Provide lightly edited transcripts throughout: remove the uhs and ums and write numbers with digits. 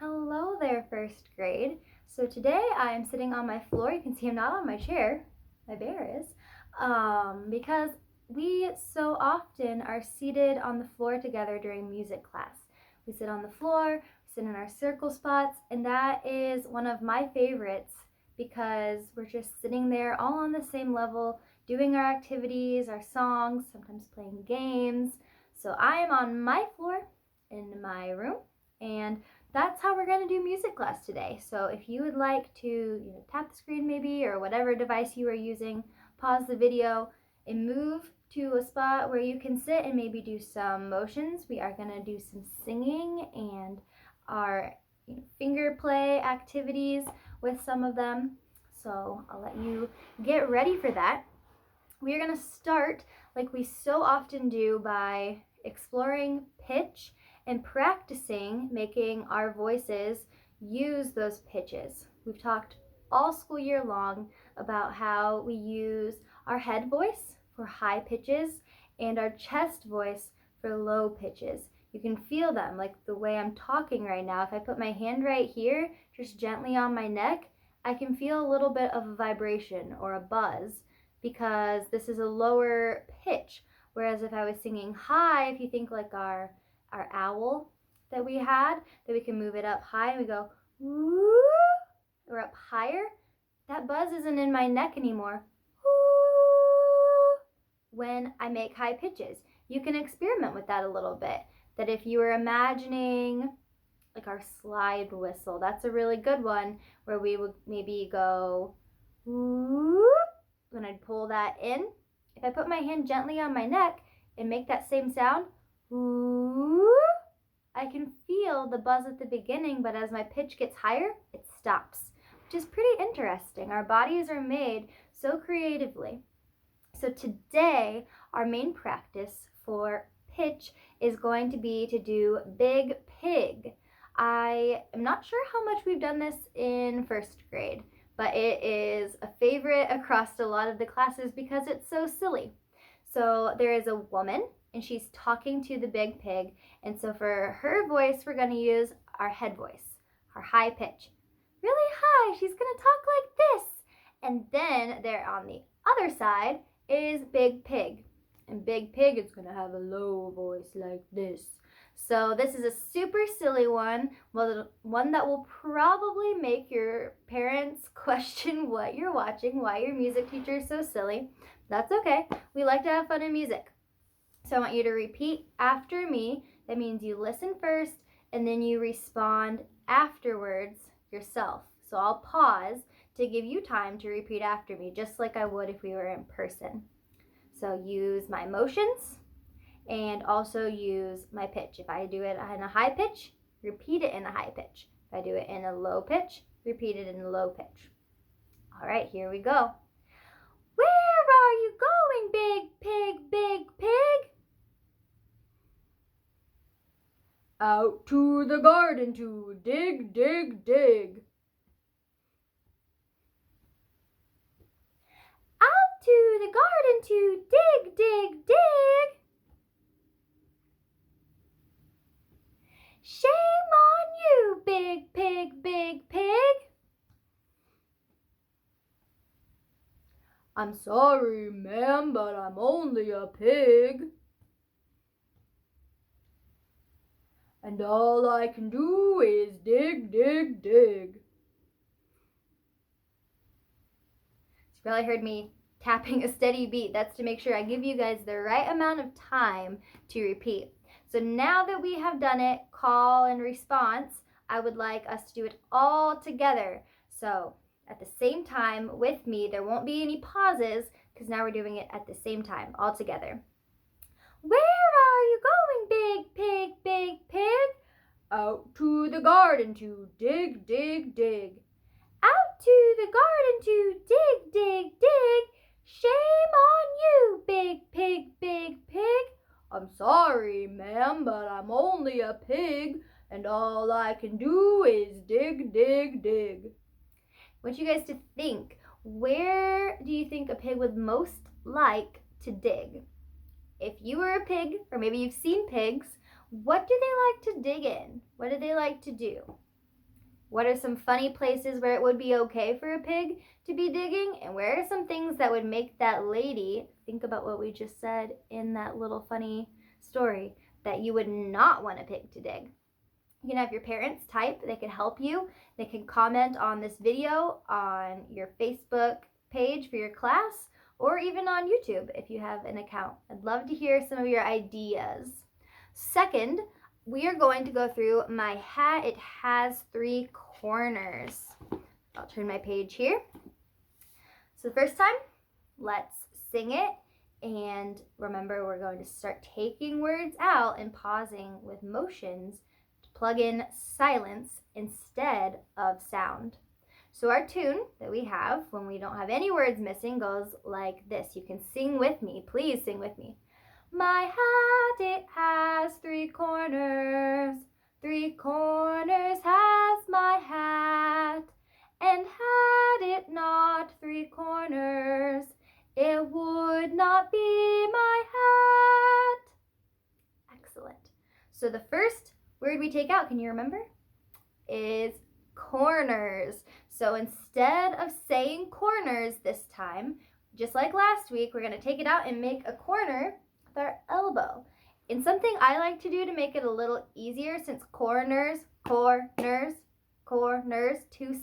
Hello there, first grade. So today I am sitting on my floor. You can see I'm not on my chair. My bear is. Because we so often are seated on the floor together during music class. We sit on the floor, sit in our circle spots, and that is one of my favorites because we're just sitting there all on the same level, doing our activities, our songs, sometimes playing games. So I am on my floor in my room, and that's how we're going to do music class today. So if you would like to tap the screen maybe, or whatever device you are using, pause the video and move to a spot where you can sit and maybe do some motions. We are going to do some singing and our finger play activities with some of them. So I'll let you get ready for that. We are going to start like we so often do by exploring pitch and practicing making our voices use those pitches. We've talked all school year long about how we use our head voice for high pitches and our chest voice for low pitches. You can feel them, like the way I'm talking right now. If I put my hand right here, just gently on my neck, I can feel a little bit of a vibration or a buzz because this is a lower pitch. Whereas if I was singing high, if you think like our owl that we had, that we can move it up high and we go woo, or up higher, that buzz isn't in my neck anymore. Woo, when I make high pitches. You can experiment with that a little bit. That if you were imagining like our slide whistle, that's a really good one, where we would maybe go woo, when I'd pull that in. If I put my hand gently on my neck and make that same sound, woo, I can feel the buzz at the beginning, but as my pitch gets higher, it stops, which is pretty interesting. Our bodies are made so creatively. So today, our main practice for pitch is going to be to do Big Pig. I am not sure how much we've done this in first grade, but it is a favorite across a lot of the classes because it's so silly. So there is a woman and she's talking to the big pig. And so for her voice, we're going to use our head voice, our high pitch. Really high, she's going to talk like this. And then there on the other side is Big Pig. And Big Pig is going to have a low voice like this. So this is a super silly one, well, one that will probably make your parents question what you're watching, why your music teacher is so silly. That's okay. We like to have fun in music. So I want you to repeat after me. That means you listen first and then you respond afterwards yourself. So I'll pause to give you time to repeat after me, just like I would if we were in person. So use my motions and also use my pitch. If I do it in a high pitch, repeat it in a high pitch. If I do it in a low pitch, repeat it in a low pitch. All right, here we go. Where are you going, Big Pig, Big Pig? Out to the garden to dig, dig, dig. Out to the garden to dig, dig, dig. Shame on you, Big Pig, Big Pig. I'm sorry, ma'am, but I'm only a pig. And all I can do is dig, dig, dig. You probably heard me tapping a steady beat. That's to make sure I give you guys the right amount of time to repeat. So now that we have done it, call and response, I would like us to do it all together. So at the same time with me, there won't be any pauses because now we're doing it at the same time, all together. Where are you going, Big Pig, Big Pig? Out to the garden to dig, dig, dig. Out to the garden to dig, dig, dig. Shame on you, Big Pig, Big Pig. I'm sorry, ma'am, but I'm only a pig, and all I can do is dig, dig, dig. I want you guys to think, where do you think a pig would most like to dig? If you were a pig, or maybe you've seen pigs, what do they like to dig in? What do they like to do? What are some funny places where it would be okay for a pig to be digging? And where are some things that would make that lady, think about what we just said in that little funny story, that you would not want a pig to dig? You can have your parents type. They can help you. They can comment on this video on your Facebook page for your class, or even on YouTube if you have an account. I'd love to hear some of your ideas. Second, we are going to go through my hat. It has 3 corners. I'll turn my page here. So the first time, let's sing it. And remember, we're going to start taking words out and pausing with motions to plug in silence instead of sound. So our tune that we have when we don't have any words missing goes like this. You can sing with me. Please sing with me. My hat, it has 3 corners. 3 corners has my hat. And had it not 3 corners, it would not be my hat. Excellent. So the first word we take out, can you remember? Is corners. So instead of saying corners this time, just like last week, we're going to take it out and make a corner with our elbow. And something I like to do to make it a little easier, since corners, 2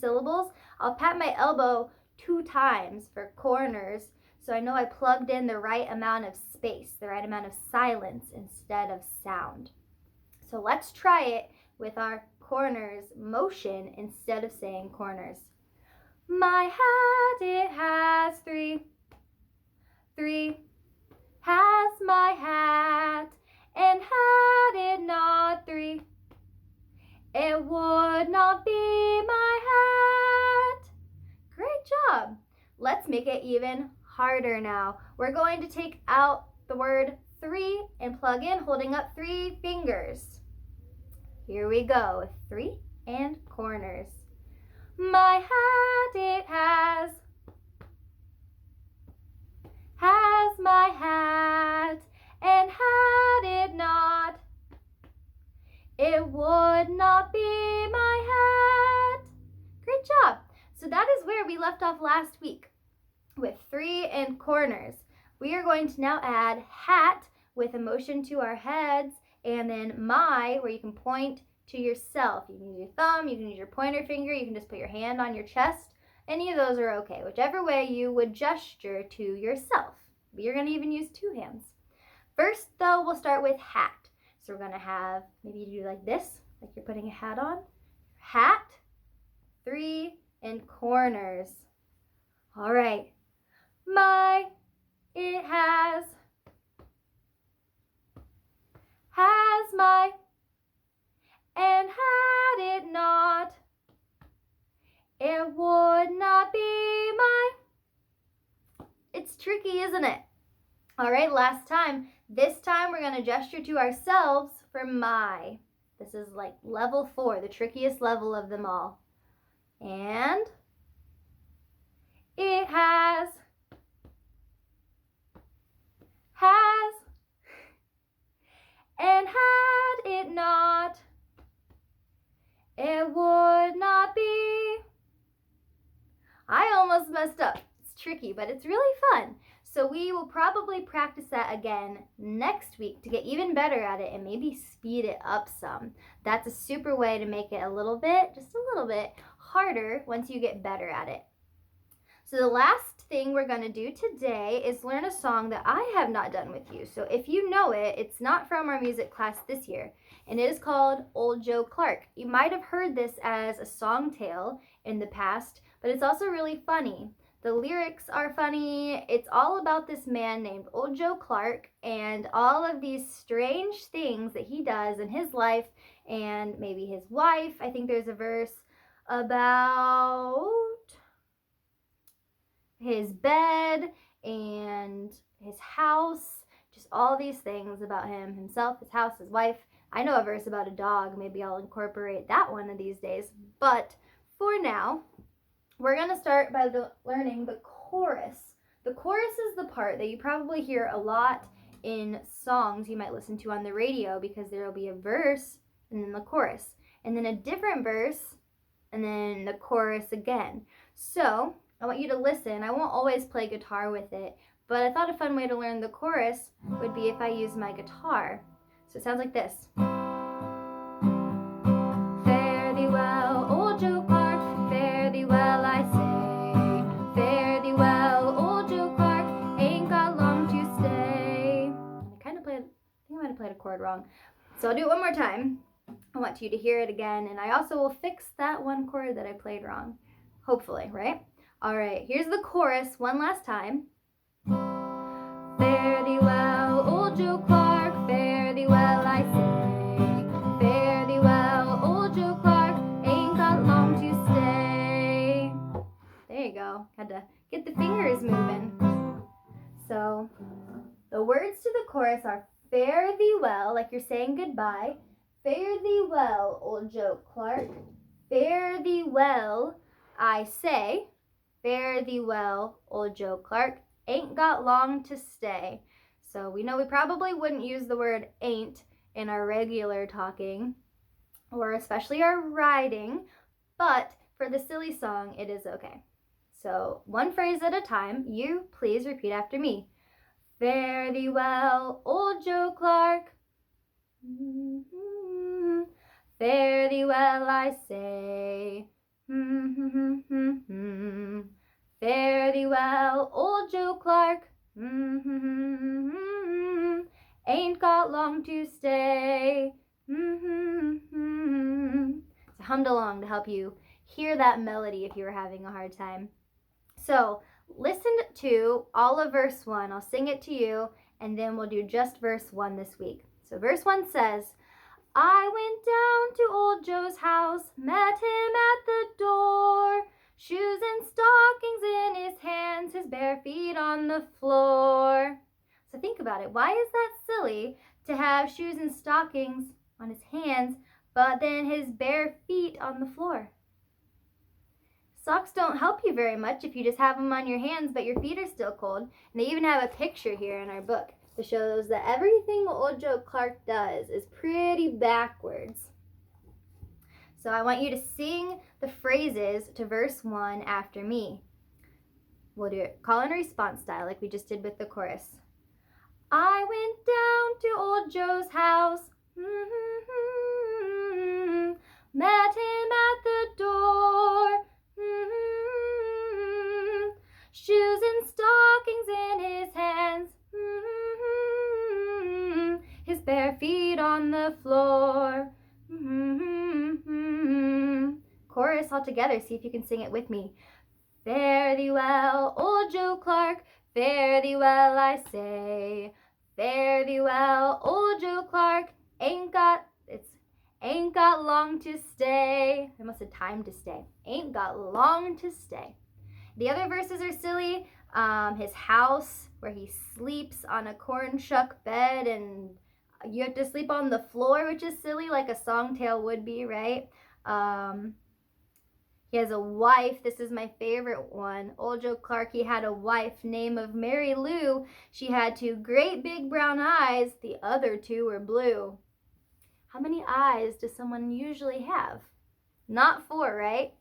syllables, I'll pat my elbow 2 times for corners, so I know I plugged in the right amount of space, the right amount of silence instead of sound. So let's try it with our corners motion instead of saying corners. My hat, it has 3 has my hat, and had it not 3, it would not be my hat. Great job. Let's make it even harder now. We're going to take out the word 3 and plug in, holding up 3 fingers. Here we go with 3 and corners. My hat, it has my hat, and had it not, it would not be my hat. Great job. So that is where we left off last week with 3 and corners. We are going to now add hat with a motion to our heads, and then my, where you can point to yourself. You can use your thumb, you can use your pointer finger, you can just put your hand on your chest. Any of those are okay, whichever way you would gesture to yourself. You're going to even use 2 hands. First, though, we'll start with hat. So we're going to have, maybe you do like this, like you're putting a hat on. Hat, 3 and corners. All right. My, it has my, and had it not, it would not be my. It's tricky, isn't it? All right, last time. This time we're going to gesture to ourselves for my. This is like level 4, the trickiest level of them all. And it has, and had it not, it would not be. I almost messed up. It's tricky, but it's really fun. So we will probably practice that again next week to get even better at it and maybe speed it up some. That's a super way to make it a little bit, just a little bit harder once you get better at it. So the last thing we're going to do today is learn a song that I have not done with you. So if you know it, it's not from our music class this year, and it is called Old Joe Clark. You might have heard this as a song tale in the past, but it's also really funny. The lyrics are funny. It's all about this man named Old Joe Clark and all of these strange things that he does in his life and maybe his wife. I think there's a verse about his bed and his house, just all these things about him, himself, his house, his wife. I know a verse about a dog. Maybe I'll incorporate that one of these days. But for now, we're going to start by learning the chorus. The chorus is the part that you probably hear a lot in songs you might listen to on the radio, because there will be a verse and then the chorus, and then a different verse, and then the chorus again. So I want you to listen. I won't always play guitar with it, but I thought a fun way to learn the chorus would be if I use my guitar. So it sounds like this. Fare thee well, old Joe Clark, fare thee well, I say. Fare thee well, old Joe Clark, ain't got long to stay. I think I might have played a chord wrong. So I'll do it one more time. I want you to hear it again, and I also will fix that one chord that I played wrong. Hopefully, right? All right, here's the chorus one last time. Fare thee well, old Joe Clark, fare thee well, I say. Fare thee well, old Joe Clark, ain't got long to stay. There you go. Had to get the fingers moving. So the words to the chorus are fare thee well, like you're saying goodbye. Fare thee well, old Joe Clark. Fare thee well, I say. Fare thee well, old Joe Clark. Ain't got long to stay. So we know we probably wouldn't use the word ain't in our regular talking, or especially our writing, but for the silly song, it is okay. So one phrase at a time, you please repeat after me. Fare thee well, old Joe Clark. Fare thee well, I say. Fare thee well, old Joe Clark. Ain't got long to stay. So hummed along to help you hear that melody if you were having a hard time. So listen to all of verse 1. I'll sing it to you, and then we'll do just verse 1 this week. So verse 1 says, I went down to old Joe's house, met him at the door, shoes and stockings in his hands, his bare feet on the floor. So think about it. Why is that silly to have shoes and stockings on his hands, but then his bare feet on the floor? Socks don't help you very much if you just have them on your hands, but your feet are still cold. And they even have a picture here in our book that shows that everything old Joe Clark does is pretty backwards. So I want you to sing the phrases to verse 1 after me. We'll do it call and response style like we just did with the chorus. I went down to old Joe's house, met him at the door, shoes and stockings in his hands, his bare feet on the floor. Chorus all together. See if you can sing it with me. Fare thee well, old Joe Clark. Fare thee well, I say. Fare thee well, old Joe Clark. Ain't got long to stay. I must have time to stay. Ain't got long to stay. The other verses are silly. His house, where he sleeps on a corn shuck bed, and you have to sleep on the floor, which is silly, like a songtail would be, right? He has a wife. This is my favorite one. Old Joe Clark, he had a wife named of Mary Lou. She had 2 great big brown eyes. The other 2 were blue. How many eyes does someone usually have? Not 4, right?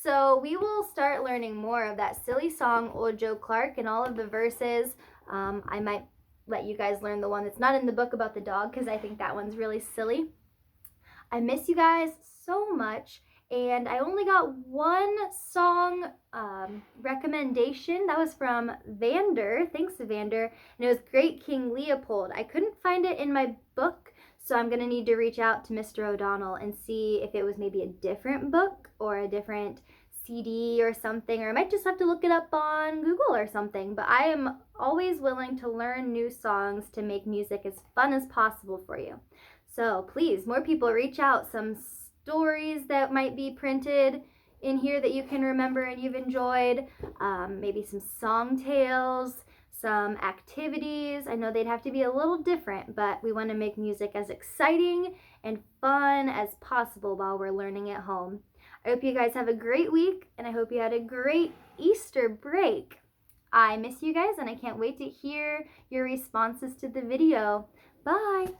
So we will start learning more of that silly song, Old Joe Clark, and all of the verses. I might let you guys learn the one that's not in the book about the dog, because I think that one's really silly. I miss you guys so much, and I only got one song recommendation. That was from Vander. Thanks, Vander. And it was Great King Leopold. I couldn't find it in my book, so I'm going to need to reach out to Mr. O'Donnell and see if it was maybe a different book or a different CD or something, or I might just have to look it up on Google or something. But I am always willing to learn new songs to make music as fun as possible for you. So please, more people, reach out. Some stories that might be printed in here that you can remember and you've enjoyed. Maybe some song tales, some activities. I know they'd have to be a little different, but we want to make music as exciting and fun as possible while we're learning at home. I hope you guys have a great week, and I hope you had a great Easter break. I miss you guys, and I can't wait to hear your responses to the video. Bye!